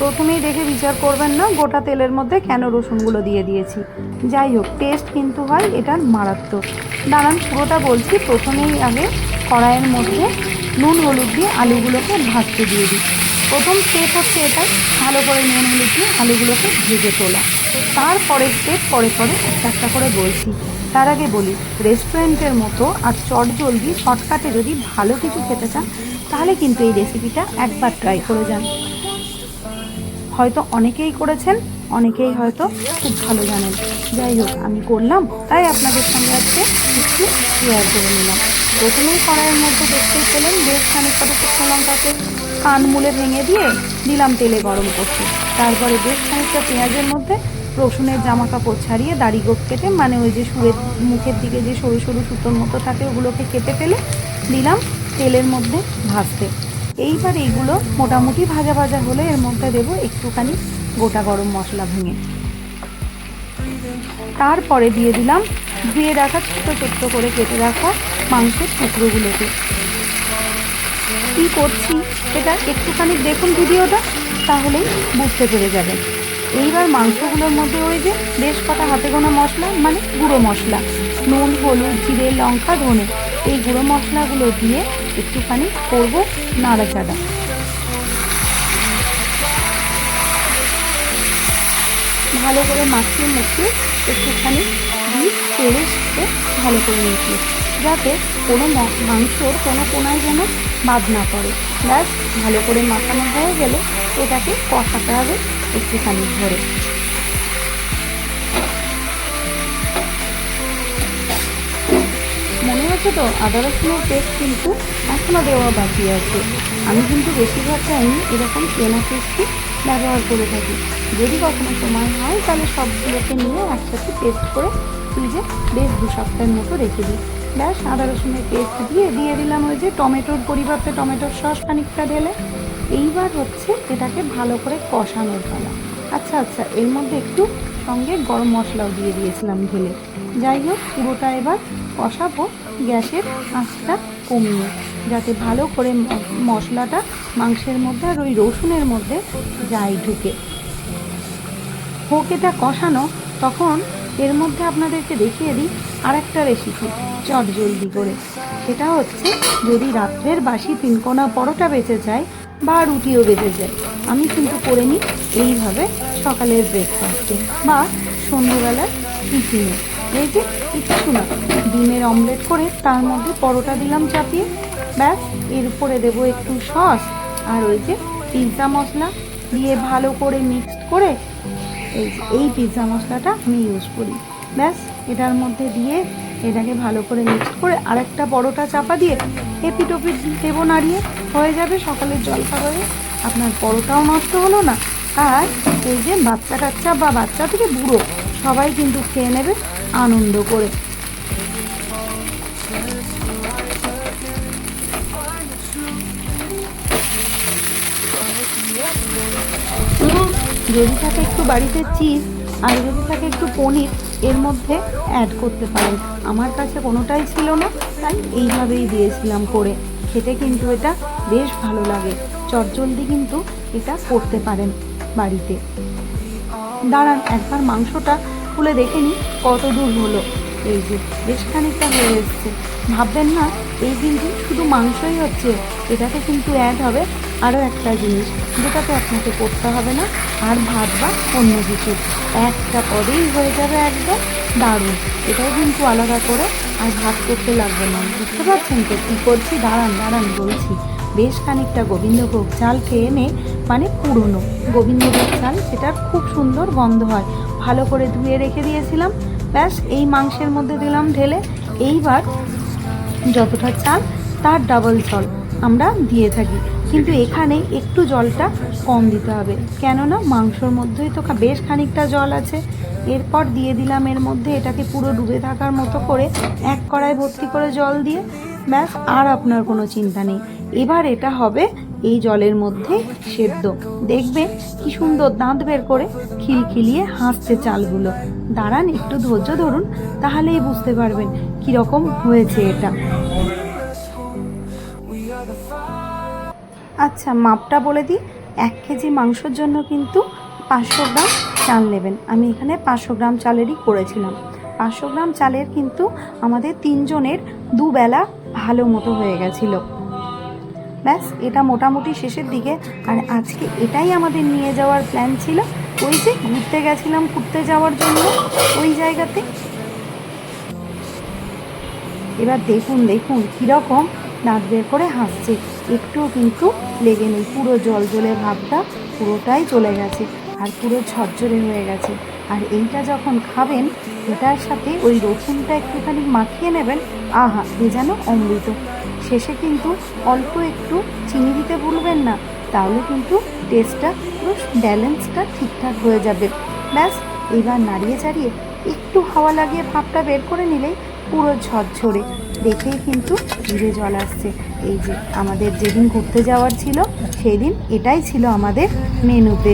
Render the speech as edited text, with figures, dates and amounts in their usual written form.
প্রথমেই দেখে বিচার করবেন না গোটা তেলের মধ্যে কেন রসুনগুলো দিয়ে দিয়েছি। যাই হোক, টেস্ট কিন্তু হয় এটার মারাত্মক। দাঁড়ান, পুরোটা বলছি। প্রথমেই আগে কড়াইয়ের মধ্যে নুন হলুদ দিয়ে আলুগুলোকে ভাজতে দিয়ে দিই। প্রথম স্টেপ হচ্ছে এটা, ভালো করে নুন হলুদ দিয়ে আলুগুলোকে ভেজে তোলা। তারপরের স্টেপ পরে পরে একটা একটা করে বলছি। তার আগে বলি, রেস্টুরেন্টের মতো আর চটজলদি শর্টকাটে যদি ভালো কিছু খেতে চান তাহলে কিন্তু এই রেসিপিটা একবার ট্রাই করে যান। হয়তো অনেকেই করেছেন, অনেকেই হয়তো খুব ভালো জানেন। যাই হোক, আমি করলাম তাই আপনাদের সঙ্গে আজকে একটু শেয়ার করে নিলাম। প্রথমেই কড়াইয়ের মধ্যে দেখতেই পেলেন বেশ খানিকটা শুকনো লঙ্কাকে কান মুলে ভেঙে দিয়ে দিলাম তেলে গরম করতে। তারপরে বেশ খানিকটা পেঁয়াজের মধ্যে রসুনের জামা কাপড় ছাড়িয়ে দাড়ি গোপ কেটে, মানে ওই যে সুরের মুখের দিকে যে সরু সরু সুতোর মতো থাকে ওগুলোকে কেটে ফেলে দিলাম তেলের মধ্যে ভাজতে। এইবার এইগুলো মোটামুটি ভাজা ভাজা হলে এর মধ্যে দেবো একটুখানি গোটা গরম মশলা ভেঙে। তারপরে দিয়ে দিলাম ধুয়ে রাখা ছোট্ট ছোট্ট করে কেটে রাখা মাংসের টুকরোগুলোকে। কী করছি এটা একটুখানি দেখুন ভিডিওটা, তাহলেই বুঝতে পেরে যাবেন। এইবার মাংসগুলোর মধ্যে ওই যে বেশ কটা হাতে গোনা মশলা, মানে গুঁড়ো মশলা, নুন হলুদ জিরে লঙ্কা ধনে, এই গুঁড়ো মশলাগুলো দিয়ে একটুখানি করবো নাড়াচাড়া। ভালো করে মাখিয়ে মুখিয়ে একটুখানি দিয়ে তেলের সাথে ভালো করে মিশিয়ে, যাতে কোনো মাংসর কোনো কোনায় যেন বাদ না পড়ে। ব্যাস, ভালো করে মাখানো হয়ে গেলে এটাকে কষাতে হবে একটুখানি ধরে। মনে আছে তো, আদা রসুনের পেস্ট কিন্তু এখনও দেওয়া বাকি আছে। আমি কিন্তু বেশিরভাগ টাইম এরকম কেনা পেস্টই ব্যবহার করে থাকি। যদি কখনো সময় হয় তাহলে সবগুলোকে নিয়ে একসাথে পেস্ট করে ফ্রিজে বেশ 2 সপ্তাহের মতো রেখে দিই। ব্যাস, আদা রসুনের পেস্ট দিয়ে দিলাম ওই যে টমেটোর পরিবর্তে টমেটোর সস খানিকটা ঢেলে। এইবার হচ্ছে এটাকে ভালো করে কষানোর পালা। আচ্ছা, এর মধ্যে একটু সঙ্গে গরম মশলাও দিয়ে দিয়েছিলাম ঢেলে। যাই হোক, পুরোটা এবার কষাবো গ্যাসের আঁচটা কমিয়ে, যাতে ভালো করে মশলাটা মাংসের মধ্যে আর ওই রসুনের মধ্যে যাই ঢুকে। হোক এটা কষানো, তখন এর মধ্যে আপনাদেরকে দেখিয়ে দিই আর একটা রেসিপি চটজলদি করে। সেটা হচ্ছে, যদি রাত্রের বাসি 3 কোনা পরোটা বেঁচে যায় বা রুটিও বেঁচে যায়, আমি কিন্তু করে নিই এইভাবে সকালের ব্রেকফাস্টে বা সন্ধ্যেবেলার টিফিনে। এই যে কিছু না, ডিমের অমলেট করে তার মধ্যে পরোটা দিলাম চাপিয়ে। ব্যাস, এর উপরে দেবো একটু সস আর ওই যে পিৎজা মশলা দিয়ে ভালো করে মিক্সড করে, এই পিৎজা মশলাটা আমি ইউজ করি। ব্যাস, এটার মধ্যে দিয়ে এটাকে ভালো করে মিক্সড করে আরেকটা পরোটা চাপা দিয়ে এপিটোপিট দেবো নাড়িয়ে, হয়ে যাবে সকালের জলখাবারে। আপনার পরোটাও নষ্ট হলো না, আর এই যে বাচ্চা কাচ্চা বা বাচ্চা থেকে বুড়ো সবাই কিন্তু খেয়ে নেবে আনন্দ করে। যদি থাকে একটু বাড়িতে চিজ আর যদি থাকে একটু পনির, এর মধ্যে অ্যাড করতে পারেন। আমার কাছে কোনোটাই ছিল না, তাই এইভাবেই দিয়েছিলাম করে। খেতে কিন্তু এটা বেশ ভালো লাগে। চটজলদি কিন্তু এটা করতে পারেন বাড়িতে। দাঁড়ান, একবার মাংসটা খুলে দেখে নিই কত দূর হলো। এই যে বেশ খানিকটা হয়ে এসছে। ভাববেন না এই কিন্তু শুধু মাংসই হচ্ছে, এটাতে কিন্তু অ্যাড হবে আরও একটা জিনিস, যেটাতে আপনাকে করতে হবে না আর ভাত বা অন্য কিছু, একটা পদেই হয়ে যাবে একদম দারুণ। এটাও কিন্তু আলাদা করে আর ভাত করতে লাগবে না। বুঝতে পারছেন তো কী করছি? দাঁড়ান বলছি। বেশ খানিকটা গোবিন্দভোগ চাল খেয়ে এনে, মানে পুরনো গোবিন্দভোগ চাল, সেটার খুব সুন্দর গন্ধ হয়, ভালো করে ধুয়ে রেখে দিয়েছিলাম। ব্যাস, এই মাংসের মধ্যে দিলাম ঢেলে। এইবার যতটা চাল তার ডাবল জল আমরা দিয়ে থাকি, কিন্তু এখানে একটু জলটা কম দিতে হবে, কেননা মাংসর মধ্যেই তো বেশ খানিকটা জল আছে। এরপর দিয়ে দিলাম এর মধ্যে, এটাকে পুরো ডুবে থাকার মতো করে 1 কড়াই ভর্তি করে জল দিয়ে। ব্যাস, আর আপনার কোনো চিন্তা নেই। এবার এটা হবে এই জলের মধ্যে সেদ্ধ। দেখবেন কি সুন্দর দাঁত বের করে খিলখিলিয়ে হাসছে চালগুলো। দাঁড়ান, একটু ধৈর্য ধরুন, তাহলেই বুঝতে পারবেন কীরকম হয়েছে এটা। আচ্ছা, মাপটা বলে দিই। 1 কেজি মাংসর জন্য কিন্তু 500 গ্রাম চাল নেবেন। আমি এখানে 500 গ্রাম চালেরই করেছিলাম। 500 গ্রাম চালের কিন্তু আমাদের 3 জনের দুবেলা ভালো মতো হয়ে গেছিলো। ব্যাস, এটা মোটামুটি শেষের দিকে। আর আজকে এটাই আমাদের নিয়ে যাওয়ার প্ল্যান ছিল, ওই যে ঘুরতে গেছিলাম ঘুরতে যাওয়ার জন্য ওই জায়গাতে। এবার দেখুন দেখুন কীরকম দাঁত বের করে হাসছে, একটুও কিন্তু লেগে নেই। পুরো জল জলে ভাবটা পুরোটাই চলে গেছে আর পুরো ঝরঝরে হয়ে গেছে। আর এইটা যখন খাবেন, এটার সাথে ওই রসুনটা একটুখানি মাখিয়ে নেবেন, আহা এ যেন অমৃত। শেষে কিন্তু অল্প একটু চিনি দিতে ভুলবেন না, তাহলে কিন্তু টেস্টটা পুরো ব্যালেন্সটা ঠিকঠাক হয়ে যাবে। ব্যাস, এবার নাড়িয়ে চাড়িয়ে একটু হাওয়া লাগিয়ে ভাপটা বের করে নিলেই পুরো ঝরঝরে। দেখেই কিন্তু জিভে জল আসছে। এই যে আমাদের যেদিন ঘুরতে যাওয়ার ছিল সেই দিন এটাই ছিল আমাদের মেনুতে।